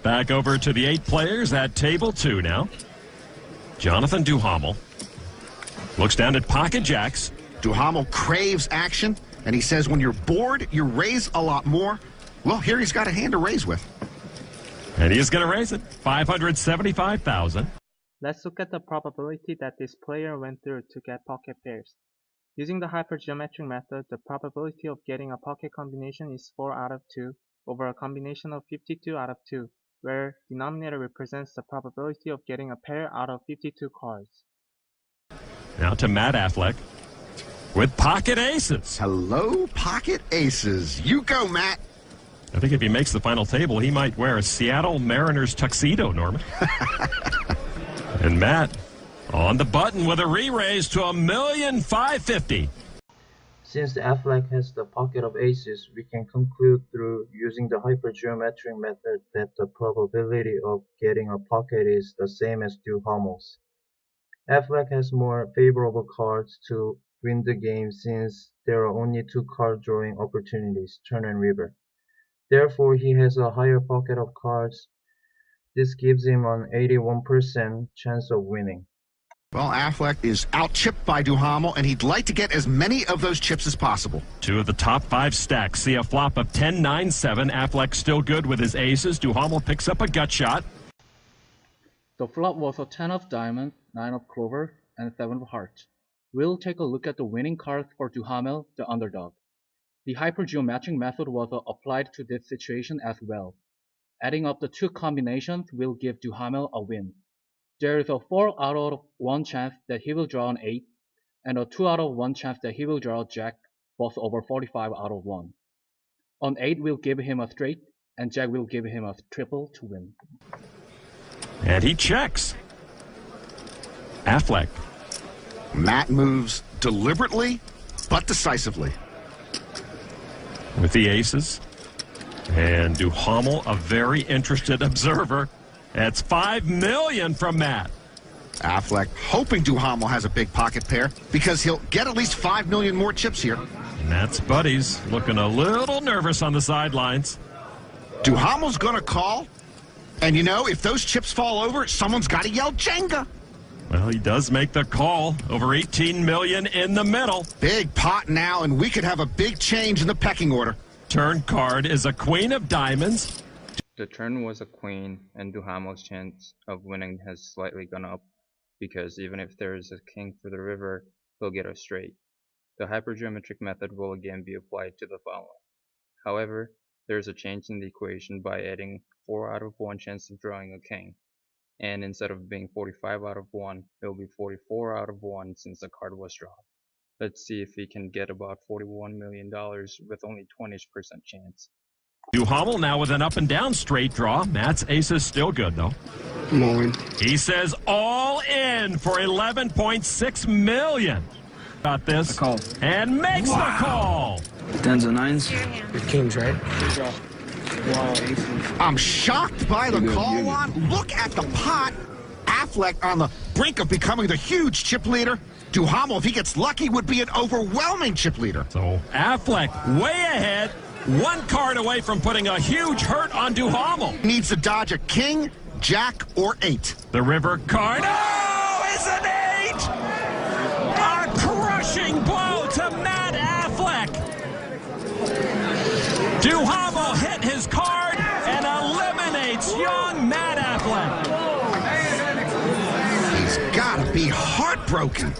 Back over to the 8 players at table 2 now. Jonathan Duhamel looks down at pocket jacks. Duhamel craves action, and he says when you're bored, you raise a lot more. Well, here he's got a hand to raise with. And he is going to raise it, 575,000. Let's look at the probability that this player went through to get pocket pairs. Using the hypergeometric method, the probability of getting a pocket combination is 4 out of 2 over a combination of 52 out of 2, where denominator represents the probability of getting a pair out of 52 cards. Now to Matt Affleck with pocket aces. Hello, pocket aces. You go, Matt. I think if he makes the final table, he might wear a Seattle Mariners tuxedo, Norman. And Matt on the button with a re-raise to $1,550,000. Since Affleck has the pocket of aces, we can conclude through using the hypergeometric method that the probability of getting a pocket is the same as Duhamel's. Affleck has more favorable cards to win the game since there are only 2 card drawing opportunities, turn and river. Therefore, he has a higher pocket of cards. This gives him an 81% chance of winning. Well, Affleck is out-chipped by Duhamel, and he'd like to get as many of those chips as possible. 2 of the top 5 stacks see a flop of 10-9-7. Affleck still good with his aces. Duhamel picks up a gut shot. The flop was a 10 of diamond, 9 of clover, and 7 of heart. We'll take a look at the winning card for Duhamel, the underdog. The hypergeometric method was applied to this situation as well. Adding up the 2 combinations will give Duhamel a win. There is a 4 out of 1 chance that he will draw an 8, and a 2 out of 1 chance that he will draw a jack, both over 45 out of 1. An 8 will give him a straight, and jack will give him a triple to win. And he checks. Affleck. Matt moves deliberately, but decisively. With the aces. And Duhamel, a very interested observer. That's $5 million from Matt. Affleck hoping Duhamel has a big pocket pair because he'll get at least 5 million more chips here. Matt's buddies looking a little nervous on the sidelines. Duhamel's going to call. And you know, if those chips fall over, someone's got to yell Jenga. Well, he does make the call. Over 18 million in the middle. Big pot now, and we could have a big change in the pecking order. Turn card is a queen of diamonds. The turn was a queen, and Duhamel's chance of winning has slightly gone up, because even if there is a king for the river, he'll get a straight. The hypergeometric method will again be applied to the following. However, there is a change in the equation by adding 4 out of 1 chance of drawing a king. And instead of being 45 out of 1, it will be 44 out of 1 since the card was drawn. Let's see if he can get about $41 million with only 20% chance. Duhamel now with an up and down straight draw. Matt's ace is still good though. Come on. He says all in for 11.6 million. Got this. Call. And makes the call. Tens and nines. With kings, right? Wow, aces. I'm shocked by the call line. Look at the pot. Affleck on the brink of becoming the huge chip leader. Duhamel, if he gets lucky, would be an overwhelming chip leader. So Affleck way ahead. 1 card away from putting a huge hurt on Duhamel. Needs to dodge a king, jack, or 8. The river card. Oh, it's an 8! A crushing blow to Matt Affleck. Duhamel hit his card and eliminates young Matt Affleck. He's got to be heartbroken.